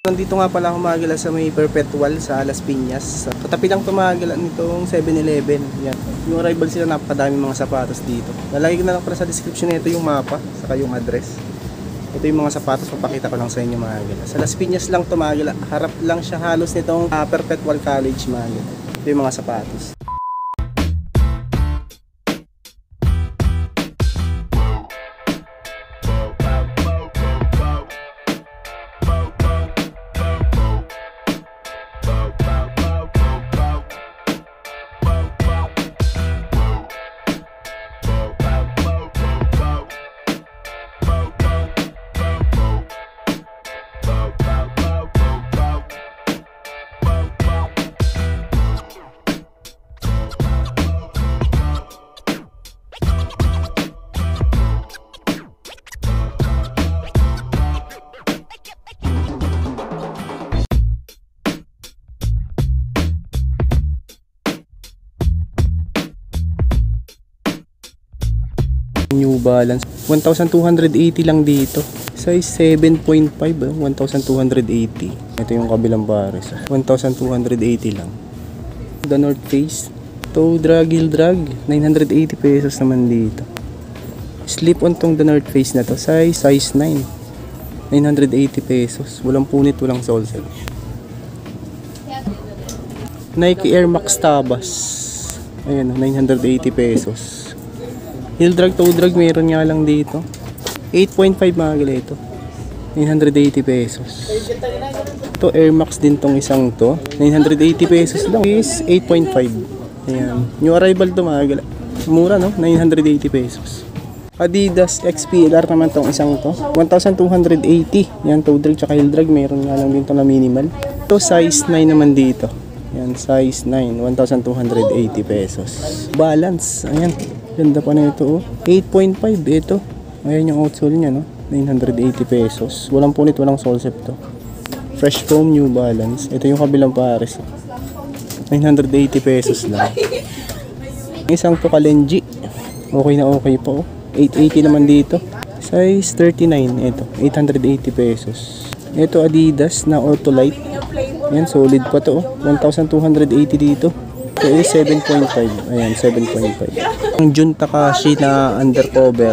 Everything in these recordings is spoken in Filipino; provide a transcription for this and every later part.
Nandito nga pala ako magala sa may Perpetual sa Las Piñas. Katapi lang tumagala nitong 7-Eleven. Yan. Yung arrival sila, napakadaming mga sapatos dito. Lalagay ko na lang pala sa description nito yung mapa, saka yung address. Ito yung mga sapatos, papakita ko lang sa inyo magala. Sa Las Piñas lang tumagala. Harap lang siya halos nitong Perpetual College magala. Ito yung mga sapatos. New Balance 1,280 lang dito, size 7.5, 1,280. Ito yung kabilang pares, 1,280 lang. The North Face toe drag, heel drag, 980 pesos naman dito. Slip on tong The North Face na to, size 9, 980 pesos. Walang punit, walang sole set. Nike Air Max Tabas, ayan, 980 pesos. Heel drag, toe drag, meron nga lang dito. 8.5 mga ito. 980 pesos. Ito Air Max din tong isang to. 980 pesos lang. Is 8.5. Ayan. New arrival to mga mura no? 980 pesos. Adidas XPLR naman tong isang to. 1,280. Yan, toe drag tsaka heel drag. Meron nga lang dito na minimal. Ito size 9 naman dito. Yan, size 9. 1,280 pesos. Balance. Ayan. Ganda pa na ito, oh. 8.5 ito. Ayan yung outsole niya, no? 980 pesos. Walang punit, walang sole set to. Fresh foam, New Balance. Ito yung kabilang pares. 980 pesos lang. Isang to Kalenji. Okay na okay pa, oh. 880 naman dito. Size 39 ito. 880 pesos. Ito Adidas na Ortholite. Ayan, solid pa to, oh. 1,280 dito. Ito is 7.5. Ayan, 7.5. Ang Jun Takashi na undercover.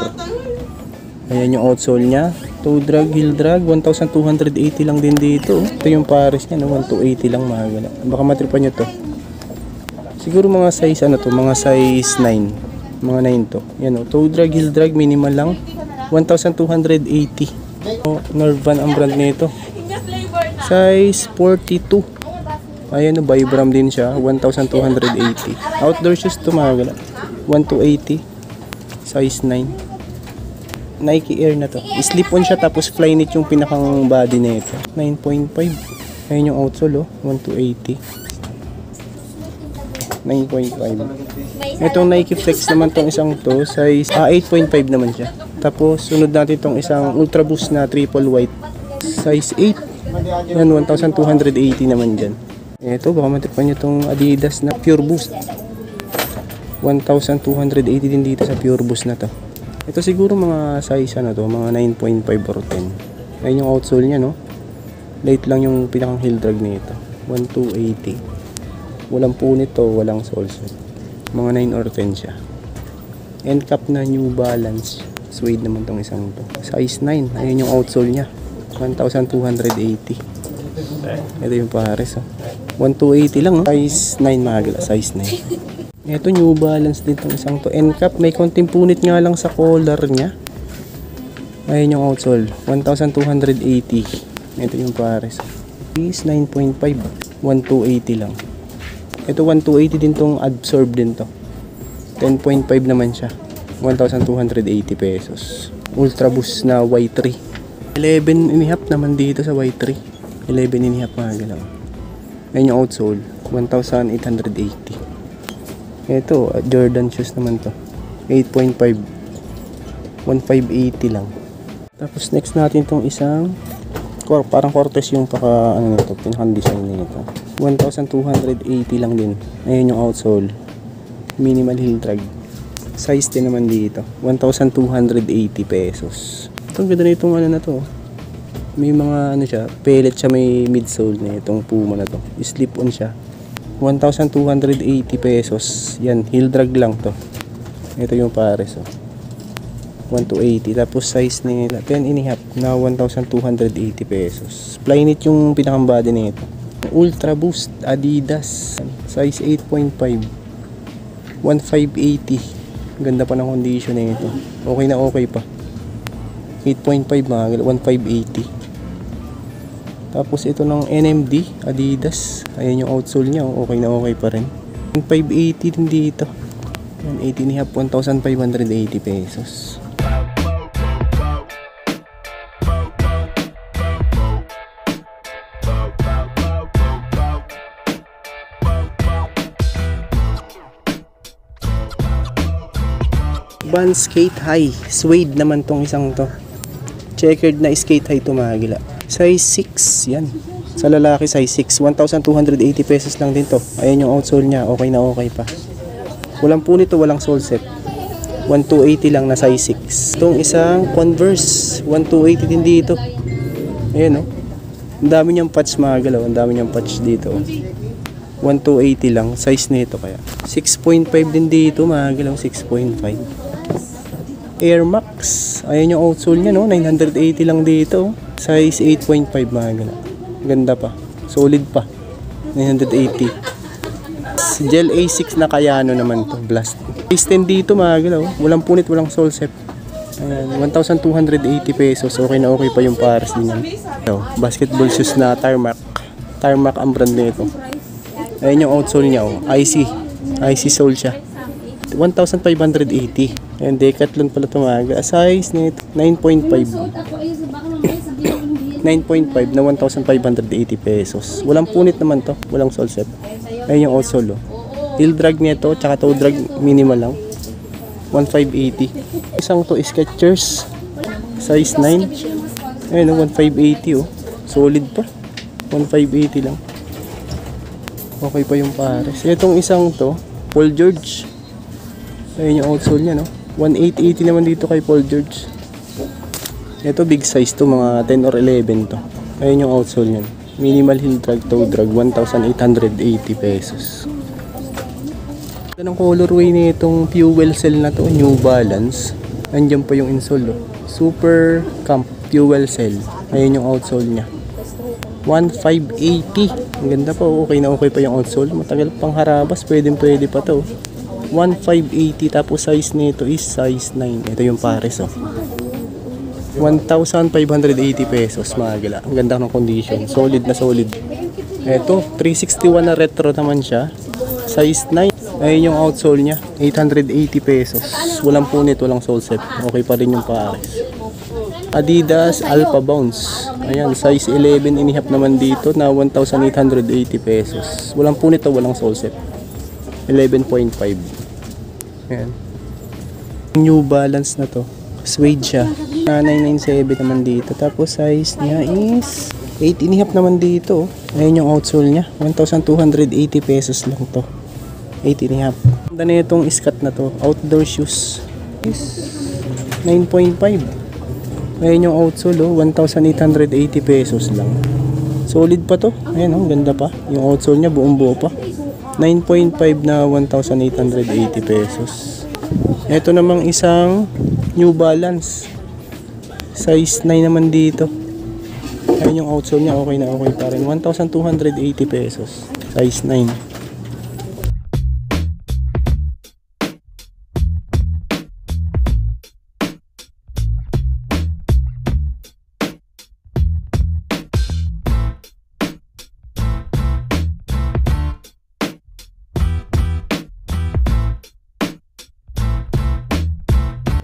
Ayan yung outsole niya. Toe drag, heel drag, 1,280 lang din dito. Ito yung pares niya, no? 1,280 lang mahagala. Baka matripan nyo to. Siguro mga size ano to, mga size 9. Mga 9 to. Yan o, toe drag, heel drag, minimal lang. 1,280. Norvan ang brand nito. Size 42. Ayan, Vibram din siya, 1,280. Outdoor shoes to mga 1,280. Size 9. Nike Air na to. Slip-on siya tapos Flyknit yung pinakang body na ito. 9.5. Ayan yung outsole, oh, 1,280. 9.5. Itong Nike Flex naman tong isang to, size 8.5 naman siya. Tapos sunod natin tong isang Ultra Boost na triple white. Size 8. Yan, 1,280 naman dyan. Ito, baka matipan nyo itong Adidas na Pure Boost. 1,280 din dito sa Pure Boost na to. Ito siguro mga size ano to, mga 9.5 or 10. Ayun yung outsole nya, no? Light lang yung pinakang heel drag nito. 1,280. Walang punit to, walang sole set. Mga 9 or 10 siya. End cap na New Balance. Suede naman tong isang to. Size 9. Ayun yung outsole nya. 1,280. Ito yung pares, oh. 1,280 lang, oh. Size 9 magala, size 9. Ito New Balance din tong isang to. End cap, may konting punit nga lang sa collar niya. Ayun yung outsole, 1,280. Ito yung pares. Is 9.5, 1,280 lang. Ito 1,280 din tong Absorb din to. 10.5 naman siya. 1,280 pesos. Ultra Boost na Y3. 11.5 naman dito sa Y3. 11.5 mga galaw. Ayun yung outsole, 1,880. Ito, Jordan shoes naman to. 8.5. 1,580 lang. Tapos next natin tong isang parang Cortez yung ano nito, pinakang design nito. 1,280 lang din. Ayun yung outsole. Minimal heel drag. Size din naman dito. 1,280 pesos. Itong ganda na itong ano na to. May mga ano siya, pellet siya, may midsole na itong Puma na to. Slip on siya. 1,280 pesos. Yan, heel drag lang to. Ito yung pares, oh. 1,280. Tapos size nila 10.5 na 1,280 pesos. Flyknit yung pinakang body nito. Ultra Boost Adidas size 8.5, 1,580. Ganda pa ng condition nito. Okay na okay pa. 8.5 mga 1,580. Tapos ito ng NMD Adidas. Ayan yung outsole niya, okay na okay pa rin. 1,580 din dito. 1,8.5, 1,580 pesos. Vans Skate High. Suede naman tong isang to. Checkered na skate high to mga gila. Size 6 yan. Sa lalaki size 6. 1,280 pesos lang din to. Ayan yung outsole niya. Okay na okay pa. Walang punit to, walang sole set. 1,280 lang na size 6. Itong isang Converse. 1,280 din dito. Ayan oh. Ang dami niyang patch mga galaw. Ang dami niyang patch dito. 1,280 lang. Size nito kaya. 6.5 din dito mga galaw. 6.5. Air Max. Ayan yung outsole niya, no? 980 lang dito. Size 8.5 mga gala. Ganda pa. Solid pa. 980. Gel A6 na Kayano naman to. Blast. Size 10 dito mga gala. Walang punit, walang sole set. Ayan, 1,280 pesos. Okay na okay pa yung pares din yan. Basketball shoes na Tarmac. Tarmac ang brand nito. Ayan yung outsole niya. Oh. IC sole siya. 1,580. Ayan, Decathlon pala tumaga. Size nito 9.5. 9.5 na 1,580 pesos. Walang punit naman to. Walang sole set. Ayan yung outsole. Heel drag nito, tsaka toe drag minimal lang. 1,580. Isang to Skechers. Size 9. Ayan, 1,580 oh. Solid pa. 1,580 lang. Okay pa yung pares. Itong isang to, Paul George. Ayan yung outsole niya, no? 1,880 naman dito kay Paul George. Ito big size to, mga 10 or 11 to. Ayan yung outsole niyan. Minimal heel drag, toe drag, 1,880 pesos. Ito ng colorway nitong Fuel Cell na to, New Balance. Andiyan pa yung insole, oh. Super Camp Fuel Cell. Ayan yung outsole niya. 1,580. Ang ganda pa, okay na okay pa yung outsole. Matagal pang harabas, pwede pa to. 1,580, tapos size nito is size 9. Ito yung pares, oh. 1,580 pesos mga gala. Ang ganda ng condition. Solid na solid. Ito, 361 na retro naman siya. Size 9. Ayun yung outsole niya. 880 pesos. Walang punit, walang sole set. Okay pa rin yung pares. Adidas Alpha Bounce. Ayan, size 11.5 naman dito na 1,880 pesos. Walang punit o walang sole set. 11.5. Ayan. New Balance na to. Suede siya. 997 naman dito. Tapos size niya is 8.5 naman dito. Ayan yung outsole niya. 1,280 pesos lang to. 8.5. Ganda na itong iskat na to. Outdoor shoes. Is 9.5. Ayan yung outsole, oh. 1,880 pesos lang. Solid pa to. Ayan, oh. Ganda pa. Yung outsole niya buong buo pa. 9.5 na 1,880 pesos. Ito namang isang New Balance. Size 9 naman dito. Ayun yung outsole niya, okay na okay pa rin. 1,280 pesos. Size 9.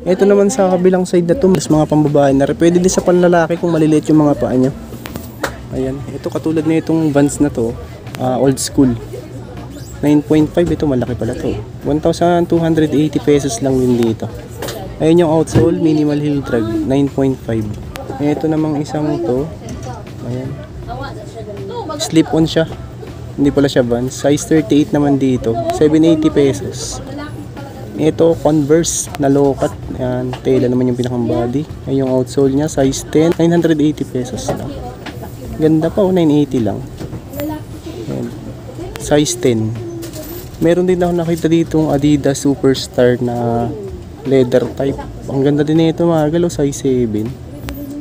Ito naman sa kabilang side na to, mas mga pambabae na rin. Pwede din sa panlalaki kung maliliit yung mga paa niya. Ayan, ito katulad na itong Vans na to, old school. 9.5, ito malaki pala to. 1,280 pesos lang din dito. Ayan yung outsole, minimal heel drag, 9.5. Ito namang isang to, ayan. Slip on siya. Hindi pala siya Vans. Size 38 naman dito, 780 pesos. Ito, Converse na low-cut. Ayan, tela naman yung pinakang body. Ayan yung outsole niya, size 10, 980 pesos lang. Ganda pa, 980 lang. Ayan, size 10. Meron din ako nakita ditong Adidas Superstar na leather type. Ang ganda din nito mga galo, size 7.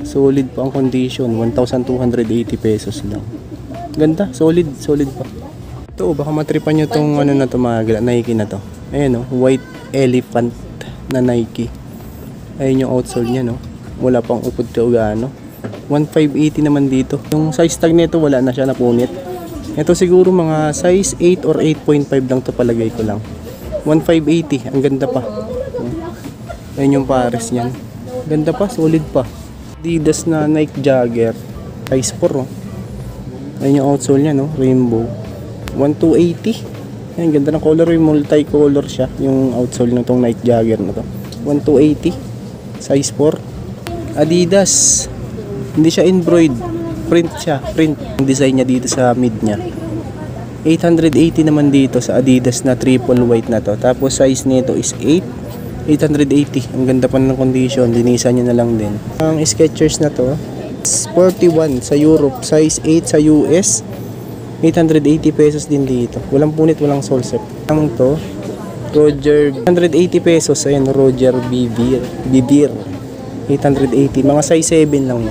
Solid pa ang condition, 1,280 pesos lang. Ganda, solid pa. Ito, baka matripan nyo tong ano na to mga galo, Nike na to. Ayan o, white elephant na Nike. Ayun yung outsole niya, no. Wala pang upod ka gaano. 1,580 naman dito. Yung size tag nito wala na siya, napunit. Ito siguro mga size 8 or 8.5 lang to, palagay ko lang. 1,580, ang ganda pa. Ayun yung pares niyan. Ganda pa, solid pa. Adidas na Nike Jagger, size 4, oh. Ayun yung outsole niya, no, rainbow. 1,280. Ayan, ganda ng color, multi-color siya yung outsole ng tong Nike Jagger na to. 1,280, size 4. Adidas, hindi siya embroid, print siya, print ang design niya dito sa mid niya. 880 naman dito sa Adidas na triple white na to. Tapos size nito is 8, 880. Ang ganda pa ng condition, linisan niya na lang din. Ang Skechers na to, 41 sa Europe, size 8 sa US. 880 pesos din dito. Walang punit, walang sole set. Ang to, Roger, 180 pesos. Ayan, Roger Bibir. 880. Mga size 7 lang.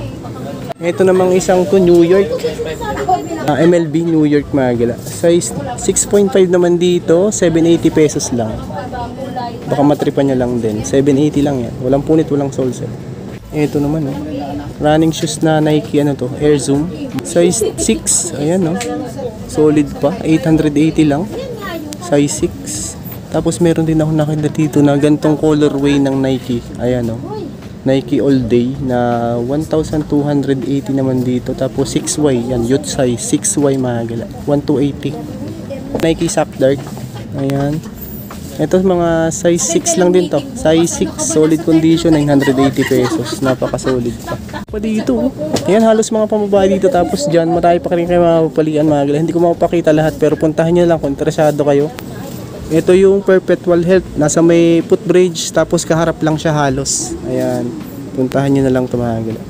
Ito namang isang to, New York. MLB New York mga gala. Size 6.5 naman dito, 780 pesos lang. Baka matripan niya lang din. 780 lang yan. Walang punit, walang sole set. Ito naman, oh. Running shoes na Nike, ano to, Air Zoom. Size 6, ayan, no. Solid pa, 880 lang. Size 6. Tapos meron din ako nakita dito na gantong colorway ng Nike. Ayan, no. Nike All Day na 1,280 naman dito. Tapos 6Y, yan, youth size, 6Y mga gala. 1,280. Nike Sock Dark. Ayan. Ito mga size 6 lang din to. Size 6, solid condition, 980 pesos. Napaka-solid pa. Pa dito, ayan, halos mga pamabahay dito. Tapos dyan, marami pa rin kayo mapapalian mga gala. Hindi ko mapapakita lahat, pero puntahan nyo lang kung interesado kayo. Ito yung Perpetual Health. Nasa may footbridge, tapos kaharap lang siya halos. Ayan, puntahan nyo na lang ito mga gala.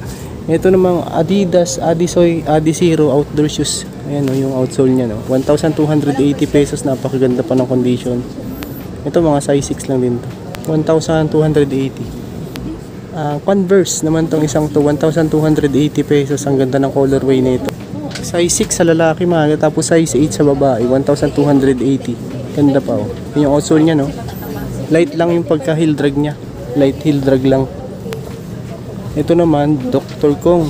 Ito namang Adidas Adizero outdoor shoes. Ayan, no, yung outsole nya, no. 1,280 pesos. Napakaganda pa ng condition. Ito mga size 6 lang din to. 1,280. Converse naman tong isang to, 1,280 pesos. Ang ganda ng colorway nito. Size 6 sa lalaki mga, tapos size 8 sa babae, 1,280. Ganda pa, oh. Yung outsole niya, no. Light lang yung pagka heel drag niya. Light heel drag lang. Ito naman, Dr. Kong.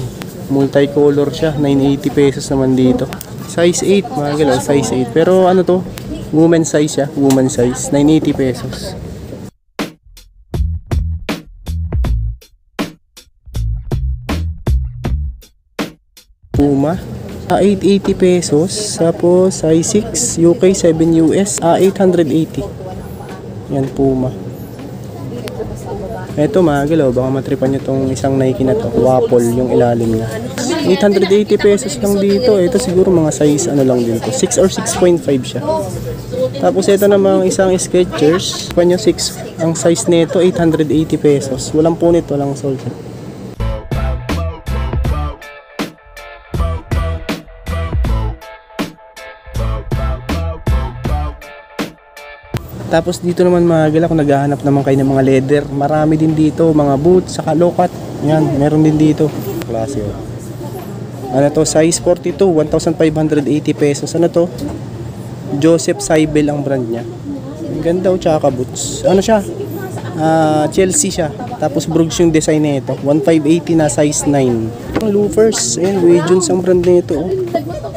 Multicolor siya, 980 pesos naman dito. Size 8 mga galaw, size 8. Pero ano to? Woman size siya, woman size, 980 pesos. Puma, 880 pesos. Tapos size 6, UK 7 US, 880. Yan, Puma. Ito mga galaw, baka matripan nyo tong isang Nike na to, Waffle yung ilalim niya. 880 pesos lang dito. Ito siguro mga size ano lang dito, 6 or 6.5 siya. Tapos ito namang isang Skechers, panyo 6, ang size nito 880 pesos. Walang punit, walang sole. Tapos dito naman mga gala, kung naghahanap naman kayo ng mga leather, marami din dito, mga boots, saka low-cut. Yan, meron din dito. Klase, oh. Ano to, size 42, 1,580 pesos. Ano to? Joseph Seibel ang brand niya. Ang ganda, oh, tsaka boots. Ano siya? Chelsea siya. Tapos Brooks yung design nito. 1,580 na size 9. Ang loafers, ayan, Wajones ang brand nito, oh.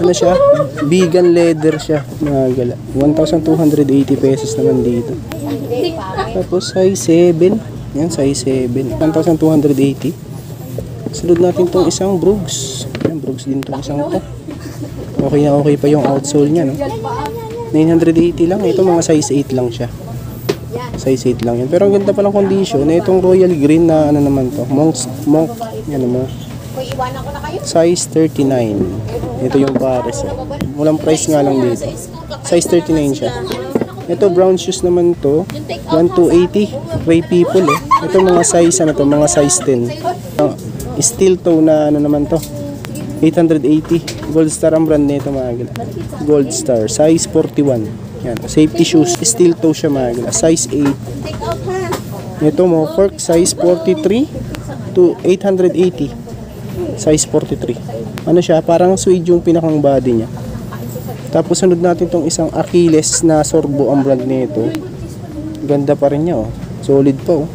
Ano siya? Vegan leather siya, mga gala. 1,280 pesos naman dito. Tapos size 7. Yan, size 7. 1,280. Sunod natin tong isang Brooks. Yan, Brooks din tong isang to. Okay na okay pa yung outsole niya, no? 980 lang. Ito mga size 8 lang siya. Size 8 lang yan. Pero ang ganda pa ng condition. Itong Royal Green na ano naman to. Monk. Yan naman. Size 39. Ito yung pares. Walang price nga lang dito. Size 39 siya. Ito brown shoes naman to. 1280. Ray people eh. Ito mga size ano to, mga size 10. Steel toe na ano naman to. 880. Gold Star ang brand nito mga gila. Gold Star, size 41. Yan, safety shoes. Steel toe siya mga gila. Size 8. Ito mo, fork size 43 to 880. Size 43. Ano siya, parang suede yung pinakang body niya. Tapos sunod natin tong isang Achilles na Sorbo ang brand nito. Ganda pa rin niya oh. Solid pa oh.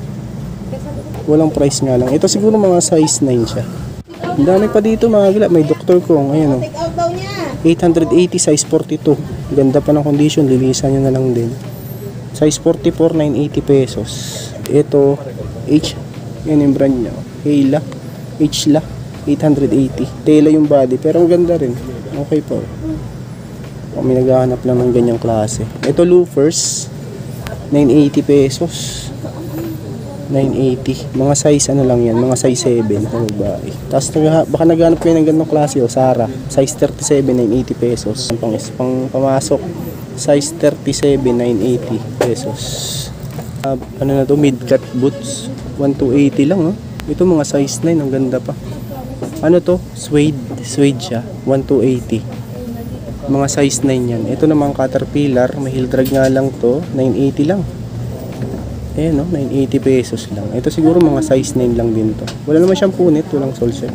Walang price nga lang. Ito siguro mga size 9 siya. Ang dami pa dito mga gila. May Dr. Kong. Ayan o. 880 size 42. Ganda pa ng condition. Lilisan nyo na lang din. Size 44, 980 pesos. Ito, yan yung brand niya. Hela. Hla. 880. Tela yung body. Pero ang ganda rin. Okay po. O, may naghahanap lang ng ganyang klase. Ito loafers. 980 pesos. 980. Mga size ano lang yan, mga size 7 na babae. Tapos baka naghanap kayo ng ganong klase o Sara, size 37, 980 pesos. Pang pamasok, size 37, 980 pesos. Ano na to, mid-cut boots, 1280 lang oh. Ito mga size 9, ang ganda pa. Ano to, suede siya, 1280. Mga size 9 yan. Ito namang Caterpillar, may heel drag nga lang to, 980 lang. Ayan no, 980 pesos lang. Ito siguro mga size 9 lang din to. Wala naman siyang punit, walang sole shell.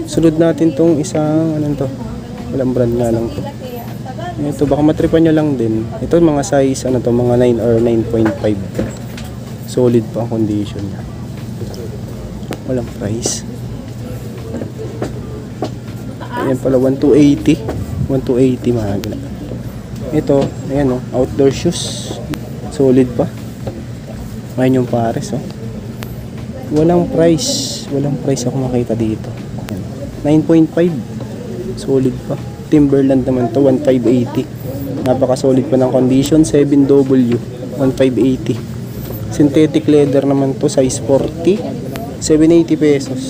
Sunod natin tong isang, anong to? Walang brand nga lang to. Ito, baka matripan nyo lang din. Ito mga size, ano to, mga 9 or 9.5. Solid pa ang condition niya. Walang price. Ayan pala, 1280. 1280 mahal. Ito, ayan o, outdoor shoes. Solid pa. Ngayon yung pares oh. Walang price ako makita dito. 9.5. Solid pa. Timberland naman to, 1580. Napaka solid pa ng condition. 7W 1580. Synthetic leather naman to, size 40. 780 pesos.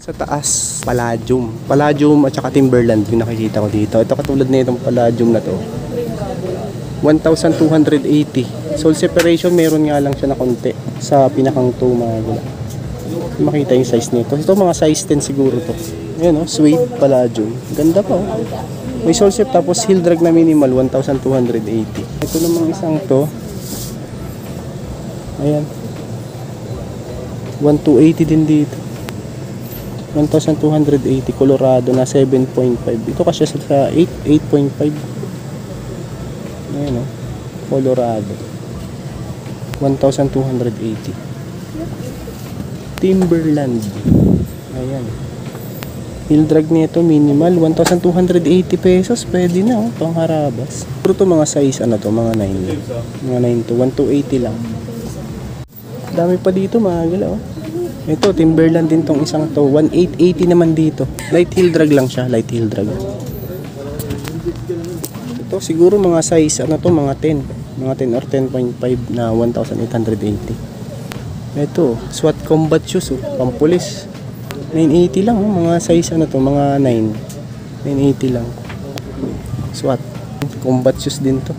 Sa taas, Palladium at saka Timberland yung nakikita ko dito. Ito katulad na itong Palladium na to, 1,280. Sole separation, meron nga lang siya na konti sa pinakang toe mga gula. Makita yung size nito. Ito mga size 10 siguro to. Ayan o, suede Palladium. Ganda pa o. May sole sep tapos heel drag na minimal, 1,280. Ito namang isang to. Ayan. 1,280 din dito. 1,280. Colorado na 7.5. Ito kasi sa 8.5. Ayan o. Colorado. 1,280. Timberland. Ayan. Heel drag nito minimal 1,280 pesos. Pwede na oh, pang harabas. Pero to mga size ano to, mga 9. Mga 9 to 1,280 lang. Dami pa dito mga gala oh. Ito Timberland din tong isang to, 1,880 naman dito. Light heel drag lang siya, light heel drag. Ito siguro mga size ano to, mga 10. Mga 10 or 10.5 na 1,880. Ito, SWAT combat shoes oh, pampulis. 980 lang oh, mga size ano to, mga 9. 980 lang. SWAT combat shoes din to.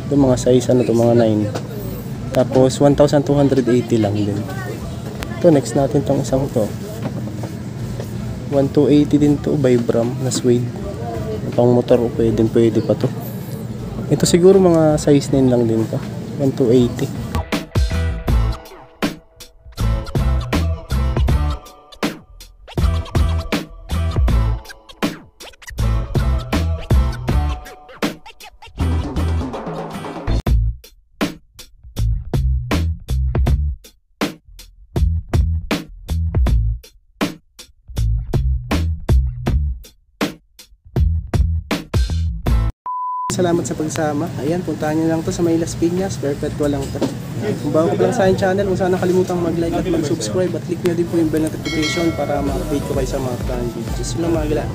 Ito mga size ano to, mga 9. Tapos 1,280 lang din. Ito next natin tong isang to. 1,280 din to, Vibram na suede. Pang motor o pwede pa to. Ito siguro mga size 9 lang din to. 1,280. Salamat sa pagsama. Ayan, puntahan nyo lang to sa May Las Piñas. Perpetua lang to. Kung bago ka lang sa aking channel, kung sana kalimutang mag-like at mag-subscribe at click nyo din po yung bell notification para ma-update ko kayo sa mga videos. Just lang mga gala.